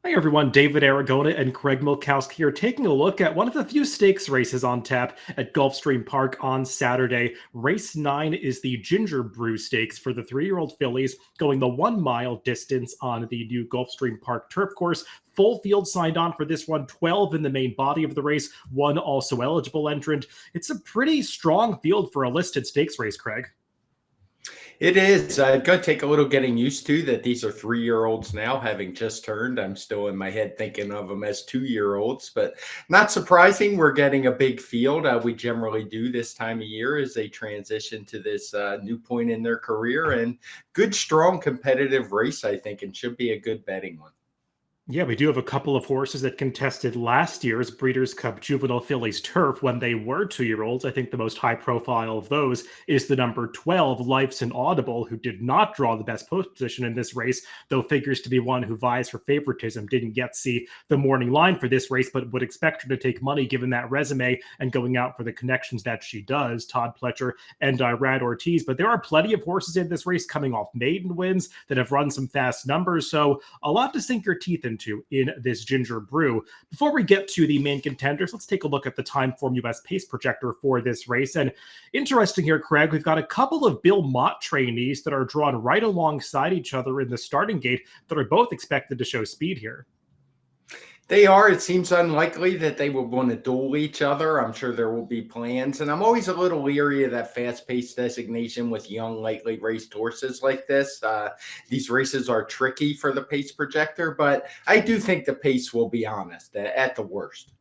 Hi everyone, David Aragona and Craig Milkowski here taking a look at one of the few stakes races on tap at Gulfstream Park on Saturday. Race 9 is the Ginger Brew Stakes for the 3-year-old fillies going the 1 mile distance on the new Gulfstream Park turf course. Full field signed on for this one, 12 in the main body of the race, one also eligible entrant. It's a pretty strong field for a listed stakes race, Craig. It is. It's going to take a little getting used to that these are 3-year-olds now, having just turned. I'm still in my head thinking of them as 2-year-olds, but not surprising. We're getting a big field. We generally do this time of year as they transition to this new point in their career. And good, strong, competitive race, I think, and should be a good betting one. Yeah, we do have a couple of horses that contested last year's Breeders' Cup Juvenile Fillies Turf when they were 2-year-olds. I think the most high profile of those is the number 12, Life's an Audible, who did not draw the best post position in this race, though figures to be one who vies for favoritism. Didn't yet see the morning line for this race, but would expect her to take money given that resume and going out for the connections that she does, Todd Pletcher and Irad Ortiz. But there are plenty of horses in this race coming off maiden wins that have run some fast numbers, so a lot to sink your teeth into in this Ginger Brew. Before we get to the main contenders, let's take a look at the Timeform US pace projector for this race. And interesting here, Craig, we've got a couple of Bill Mott trainees that are drawn right alongside each other in the starting gate that are both expected to show speed here. They are. It seems unlikely that they would want to duel each other. I'm sure there will be plans. And I'm always a little leery of that fast-paced designation with young, lightly raced horses like this. These races are tricky for the pace projector, but I do think the pace will be honest at the worst.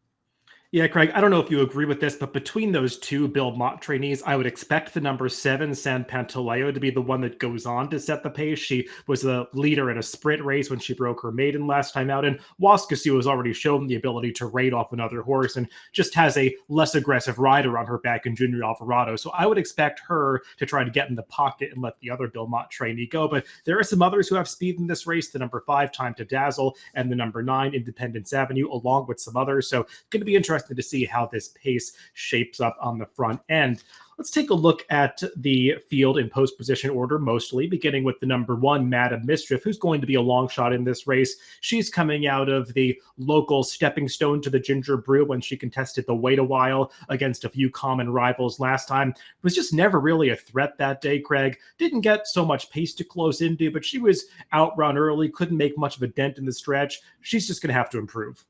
Yeah, Craig, I don't know if you agree with this, but between those two Bill Mott trainees, I would expect the number 7, San Pantaleo, to be the one that goes on to set the pace. She was the leader in a sprint race when she broke her maiden last time out, and Wasu has already shown the ability to rate off another horse and just has a less aggressive rider on her back in Junior Alvarado. So I would expect her to try to get in the pocket and let the other Bill Mott trainee go. But there are some others who have speed in this race, the number 5, Time to Dazzle, and the number 9, Independence Avenue, along with some others. So it's going to be interesting to see how this pace shapes up on the front end. Let's take a look at the field in post position order, mostly beginning with the number 1, Madam Mischief, who's going to be a long shot in this race. She's coming out of the local stepping stone to the Ginger Brew when she contested the Wait a While against a few common rivals last time. Was just never really a threat that day, Craig. Didn't get so much pace to close into, but she was outrun early, couldn't make much of a dent in the stretch. She's just going to have to improve.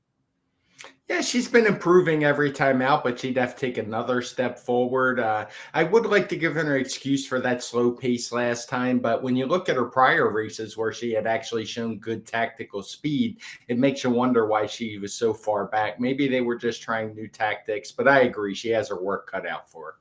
Yeah, she's been improving every time out, but she'd have to take another step forward. I would like to give her an excuse for that slow pace last time, but when you look at her prior races where she had actually shown good tactical speed, it makes you wonder why she was so far back. Maybe they were just trying new tactics, but I agree. She has her work cut out for her.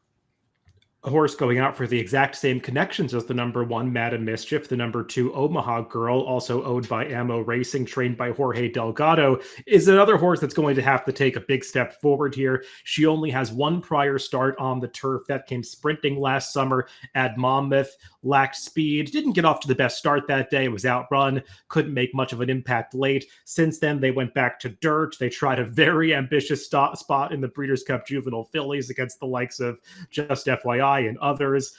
A horse going out for the exact same connections as the number 1, Madam Mischief, the number 2, Omahog Girl, also owned by Ammo Racing, trained by Jorge Delgado, is another horse that's going to have to take a big step forward here. She only has one prior start on the turf. That came sprinting last summer at Monmouth, lacked speed, didn't get off to the best start that day, was outrun, couldn't make much of an impact late. Since then, they went back to dirt. They tried a very ambitious spot in the Breeders' Cup Juvenile Fillies against the likes of Just FYI and others.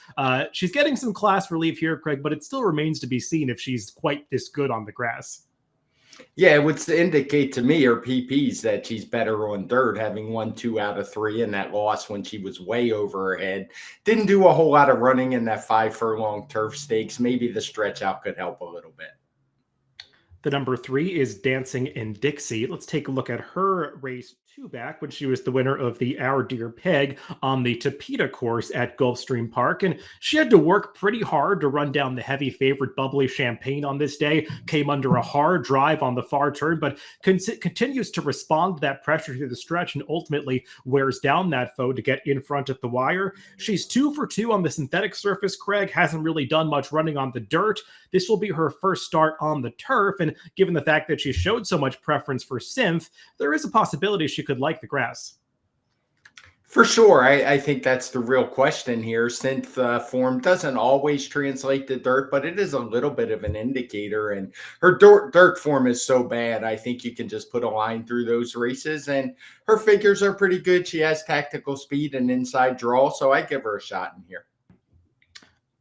She's getting some class relief here, Craig, but it still remains to be seen if she's quite this good on the grass. Yeah, it would indicate to me, her PPs, that she's better on dirt, having won 2 out of 3 in that loss when she was way over her head. Didn't do a whole lot of running in that 5 furlong turf stakes. Maybe the stretch out could help a little bit. The number 3 is Dancing in Dixie. Let's take a look at her race 2 back when she was the winner of the Our Dear Peg on the Tapeta course at Gulfstream Park. And she had to work pretty hard to run down the heavy favorite Bubbly Champagne on this day. Came under a hard drive on the far turn, but continues to respond to that pressure through the stretch and ultimately wears down that foe to get in front at the wire. She's 2 for 2 on the synthetic surface, Craig. Hasn't really done much running on the dirt. This will be her first start on the turf, and given the fact that she showed so much preference for synth, there is a possibility she could like the grass. For sure. I think that's the real question here. Synth form doesn't always translate to dirt, but it is a little bit of an indicator. And her dirt form is so bad, I think you can just put a line through those races. And her figures are pretty good. She has tactical speed and inside draw, so I give her a shot in here.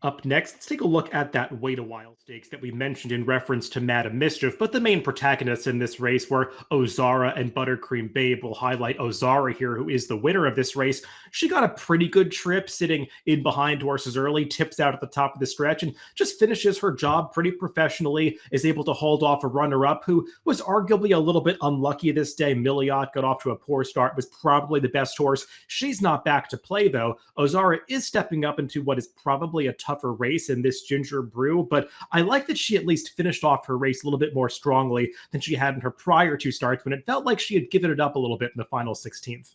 Up next, let's take a look at that Wait a While stakes that we mentioned in reference to Madam Mischief, but the main protagonists in this race were Ozara and Buttercream Babe. We'll highlight Ozara here, who is the winner of this race. She got a pretty good trip, sitting in behind horses early, tips out at the top of the stretch, and just finishes her job pretty professionally, is able to hold off a runner-up who was arguably a little bit unlucky this day. Milkowski got off to a poor start, was probably the best horse. She's not back to play, though. Ozara is stepping up into what is probably a tougher race in this Ginger Brew, but I like that she at least finished off her race a little bit more strongly than she had in her prior two starts when it felt like she had given it up a little bit in the final 16th.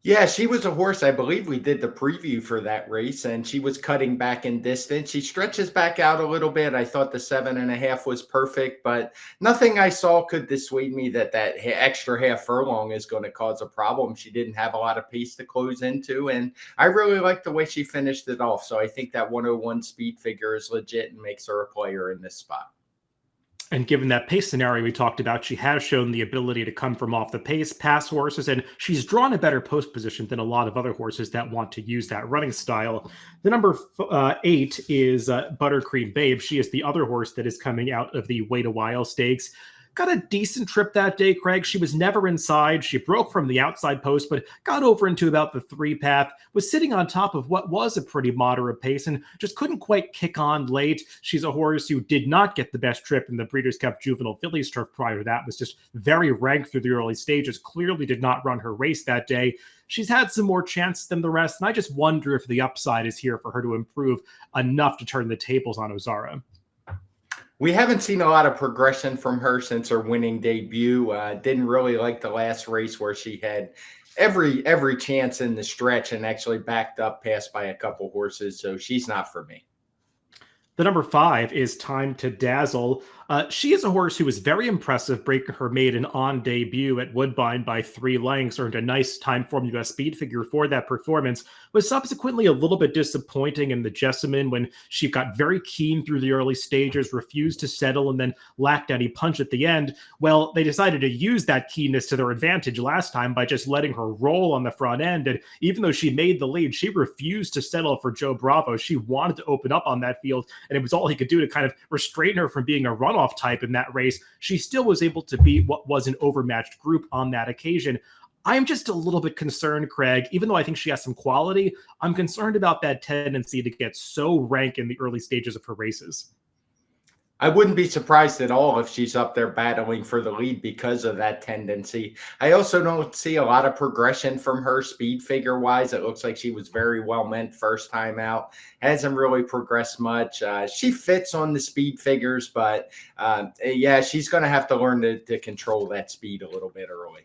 Yeah, she was a horse. I believe we did the preview for that race, and she was cutting back in distance. She stretches back out a little bit. I thought the 7.5 was perfect, but nothing I saw could dissuade me that extra half furlong is going to cause a problem. She didn't have a lot of pace to close into, and I really like the way she finished it off. So I think that 101 speed figure is legit and makes her a player in this spot. And given that pace scenario we talked about, she has shown the ability to come from off the pace, pass horses, and she's drawn a better post position than a lot of other horses that want to use that running style. The number 8 is Buttercream Babe. She is the other horse that is coming out of the Wait a While stakes. Got a decent trip that day, Craig. She was never inside. She broke from the outside post, but got over into about the 3 path, was sitting on top of what was a pretty moderate pace and just couldn't quite kick on late. She's a horse who did not get the best trip in the Breeders' Cup Juvenile Fillies turf prior to that, was just very ranked through the early stages, clearly did not run her race that day. She's had some more chances than the rest, and I just wonder if the upside is here for her to improve enough to turn the tables on Ozara. We haven't seen a lot of progression from her since her winning debut. Didn't really like the last race where she had every chance in the stretch and actually backed up, passed by a couple horses. So she's not for me. The number 5 is Time to Dazzle. She is a horse who was very impressive, breaking her maiden on debut at Woodbine by 3 lengths, earned a nice time formula speed figure for that performance, was subsequently a little bit disappointing in the Jessamine when she got very keen through the early stages, refused to settle, and then lacked any punch at the end. Well, they decided to use that keenness to their advantage last time by just letting her roll on the front end, and even though she made the lead, she refused to settle for Joe Bravo. She wanted to open up on that field, and it was all he could do to kind of restrain her from being a runoff type in that race. She still was able to beat what was an overmatched group on that occasion. I'm just a little bit concerned, Craig, even though I think she has some quality, I'm concerned about that tendency to get so rank in the early stages of her races. I wouldn't be surprised at all if she's up there battling for the lead because of that tendency. I also don't see a lot of progression from her speed figure wise. It looks like she was very well meant first time out. Hasn't really progressed much. She fits on the speed figures, but yeah, she's going to have to learn to control that speed a little bit early.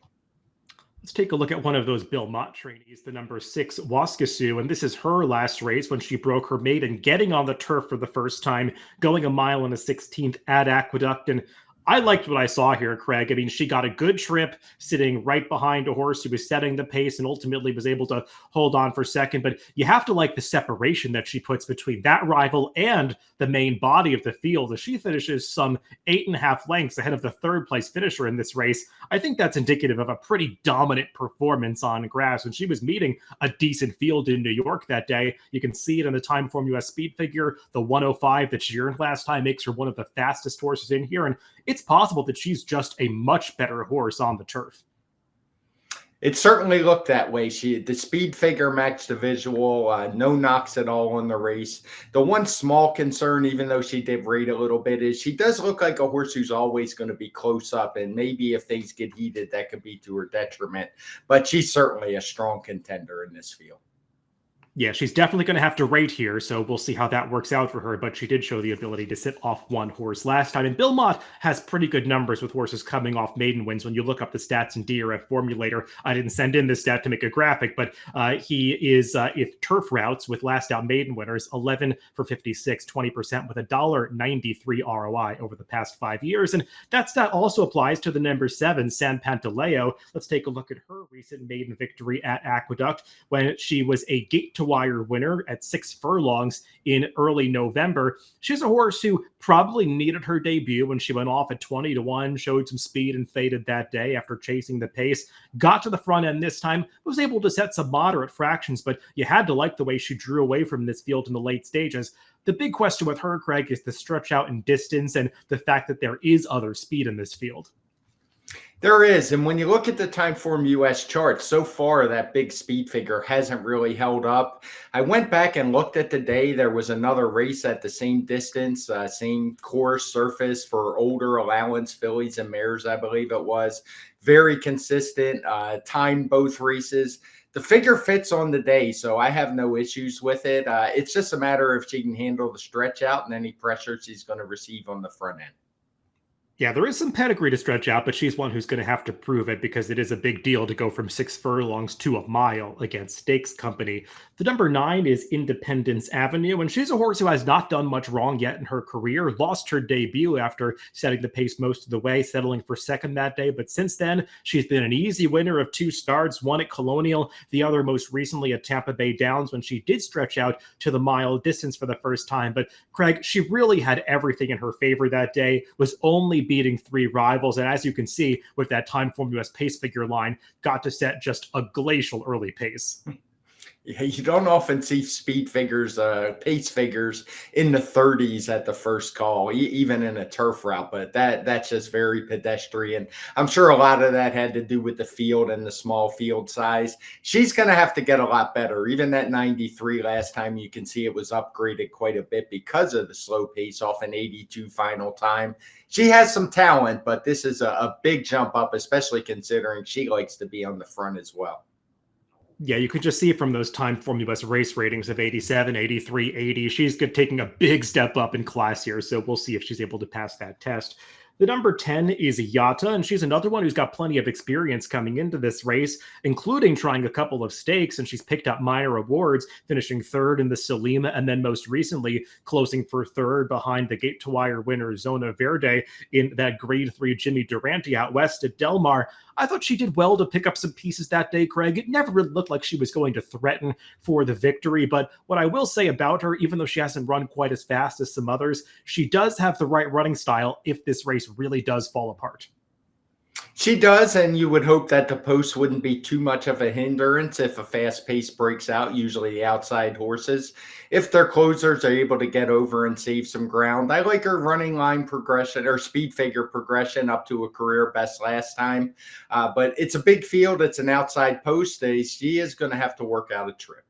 Let's take a look at one of those Bill Mott trainees, the number 6 Wasu, and this is her last race when she broke her maiden, getting on the turf for the first time, going a mile and a 16th at Aqueduct, and I liked what I saw here, Craig. I mean, she got a good trip sitting right behind a horse who was setting the pace and ultimately was able to hold on for second. But you have to like the separation that she puts between that rival and the main body of the field as she finishes some 8.5 lengths ahead of the third place finisher in this race. I think that's indicative of a pretty dominant performance on grass. When she was meeting a decent field in New York that day, you can see it in the time formula speed figure. The 105 that she earned last time makes her one of the fastest horses in here. And it's possible that she's just a much better horse on the turf. It certainly looked that way. The speed figure matched the visual, no knocks at all on the race. The one small concern, even though she did rate a little bit, is she does look like a horse who's always going to be close up, and maybe if things get heated, that could be to her detriment. But she's certainly a strong contender in this field. Yeah, she's definitely going to have to rate here, so we'll see how that works out for her, but she did show the ability to sit off one horse last time, and Bill Mott has pretty good numbers with horses coming off maiden wins. When you look up the stats in DRF Formulator, I didn't send in this stat to make a graphic, but he is, if turf routes with last out maiden winners, 11 for 56, 20% with a $1.93 ROI over the past 5 years, and that stat also applies to the number 7, San Pantaleo. Let's take a look at her recent maiden victory at Aqueduct when she was a gate to gate-to-wire winner at 6 furlongs in early November. She's a horse who probably needed her debut when she went off at 20-1, showed some speed and faded that day after chasing the pace. Got to the front end this time, was able to set some moderate fractions, but you had to like the way she drew away from this field in the late stages. The big question with her, Craig, is the stretch out in distance and the fact that there is other speed in this field. There is. And when you look at the Timeform US chart, so far that big speed figure hasn't really held up. I went back and looked at the day. There was another race at the same distance, same course surface for older allowance fillies and mares, I believe it was. Very consistent, timed both races. The figure fits on the day, so I have no issues with it. It's just a matter if she can handle the stretch out and any pressure she's going to receive on the front end. Yeah, there is some pedigree to stretch out, but she's one who's going to have to prove it because it is a big deal to go from 6 furlongs to a mile against Stakes Company. The number 9 is Independence Avenue, and she's a horse who has not done much wrong yet in her career. Lost her debut after setting the pace most of the way, settling for second that day. But since then, she's been an easy winner of 2 starts, one at Colonial, the other most recently at Tampa Bay Downs when she did stretch out to the mile distance for the first time. But Craig, she really had everything in her favor that day, was only beating 3 rivals. And as you can see with that Timeform US pace figure line, got to set just a glacial early pace. Yeah, you don't often see speed figures, pace figures in the 30s at the first call, even in a turf route. But that's just very pedestrian. I'm sure a lot of that had to do with the field and the small field size. She's going to have to get a lot better. Even that 93 last time, you can see it was upgraded quite a bit because of the slow pace off an 82 final time. She has some talent, but this is a big jump up, especially considering she likes to be on the front as well. Yeah, you could just see from those Timeform US race ratings of 87, 83, 80. She's taking a big step up in class here, so we'll see if she's able to pass that test. The number 10 is Yata, and she's another one who's got plenty of experience coming into this race, including trying a couple of stakes, and she's picked up minor awards, finishing third in the Salima, and then most recently closing for third behind the gate-to-wire winner Zona Verde in that Grade 3 Jimmy Durante out west at Del Mar. I thought she did well to pick up some pieces that day, Craig. It never really looked like she was going to threaten for the victory, but what I will say about her, even though she hasn't run quite as fast as some others, she does have the right running style if this race really does fall apart. She does, and you would hope that the post wouldn't be too much of a hindrance if a fast pace breaks out, usually the outside horses. If their closers are able to get over and save some ground. I like her running line progression or speed figure progression up to a career best last time. But it's a big field. It's an outside post. She is going to have to work out a trip.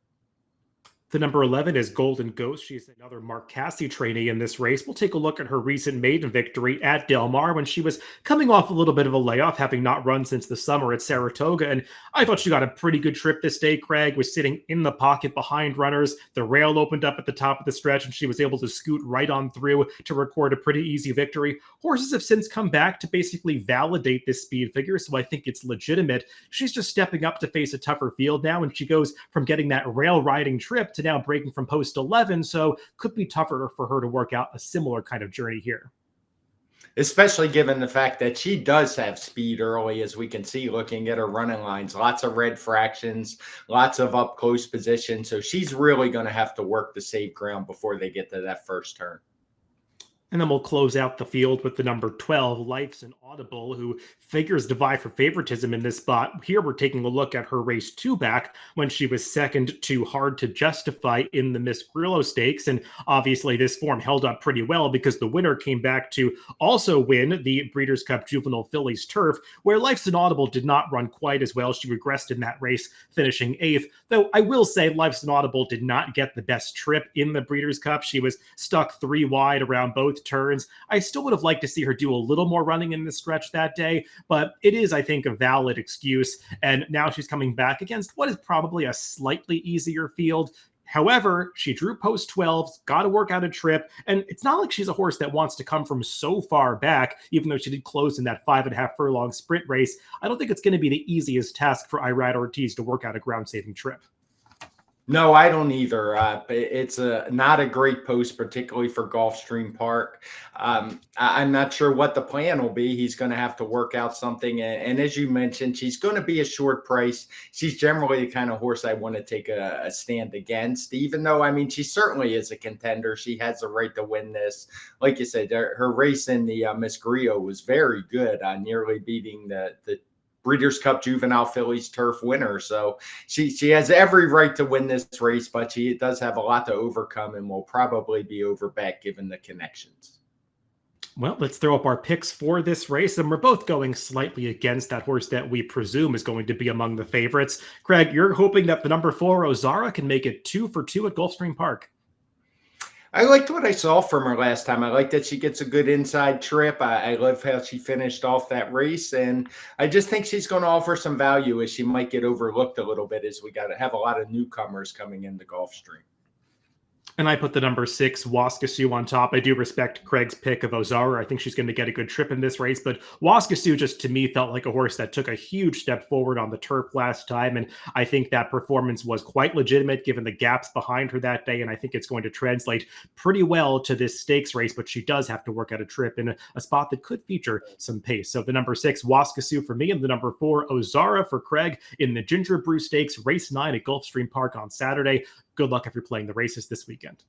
The number 11 is Golden Ghost. She's another Mark Casse trainee in this race. We'll take a look at her recent maiden victory at Del Mar when she was coming off a little bit of a layoff, having not run since the summer at Saratoga. And I thought she got a pretty good trip this day. Craig was sitting in the pocket behind runners. The rail opened up at the top of the stretch, and she was able to scoot right on through to record a pretty easy victory. Horses have since come back to basically validate this speed figure, so I think it's legitimate. She's just stepping up to face a tougher field now, and she goes from getting that rail riding trip to now breaking from post 11, so could be tougher for her to work out a similar kind of journey here. Especially given the fact that she does have speed early, as we can see looking at her running lines. Lots of red fractions, lots of up close position. So she's really going to have to work to save ground before they get to that first turn. And then we'll close out the field with the number 12, Life's an Audible, who figures to vie for favoritism in this spot. Here we're taking a look at her race 2 back when she was second to Hard to Justify in the Miss Grillo Stakes. And obviously this form held up pretty well because the winner came back to also win the Breeders' Cup Juvenile Fillies Turf, where Life's an Audible did not run quite as well. She regressed in that race, finishing 8th. Though I will say Life's an Audible did not get the best trip in the Breeders' Cup. She was stuck 3 wide around both turns. I still would have liked to see her do a little more running in this stretch that day, but it is, I think, a valid excuse. And now she's coming back against what is probably a slightly easier field. However, she drew post 12s, got to work out a trip, and it's not like she's a horse that wants to come from so far back, even though she did close in that 5.5 furlong sprint race. I don't think it's going to be the easiest task for Irad Ortiz to work out a ground-saving trip. No, I don't either. It's not a great post, particularly for Gulfstream Park. I'm not sure what the plan will be. He's going to have to work out something. And as you mentioned, she's going to be a short price. She's generally the kind of horse I want to take a stand against, even though, I mean, she certainly is a contender. She has a right to win this. Like you said, her race in the Miss Griot was very good, nearly beating the Breeders' Cup Juvenile Fillies Turf winner. So she has every right to win this race, but she does have a lot to overcome and will probably be overbacked given the connections. Well, let's throw up our picks for this race, and we're both going slightly against that horse that we presume is going to be among the favorites. Craig, you're hoping that the number 4 Ozara can make it 2 for 2 at Gulfstream Park. I liked what I saw from her last time. I like that she gets a good inside trip. I love how she finished off that race. And I just think she's going to offer some value, as she might get overlooked a little bit, as we got to have a lot of newcomers coming into Gulfstream. And I put the number 6, Wasu, on top. I do respect Craig's pick of Ozara. I think she's going to get a good trip in this race. But Wasu just, to me, felt like a horse that took a huge step forward on the turf last time. And I think that performance was quite legitimate given the gaps behind her that day. And I think it's going to translate pretty well to this stakes race. But she does have to work out a trip in a spot that could feature some pace. So the number 6, Wasu for me, and the number 4, Ozara for Craig in the Ginger Brew Stakes, race 9 at Gulfstream Park on Saturday. Good luck if you're playing the races this weekend.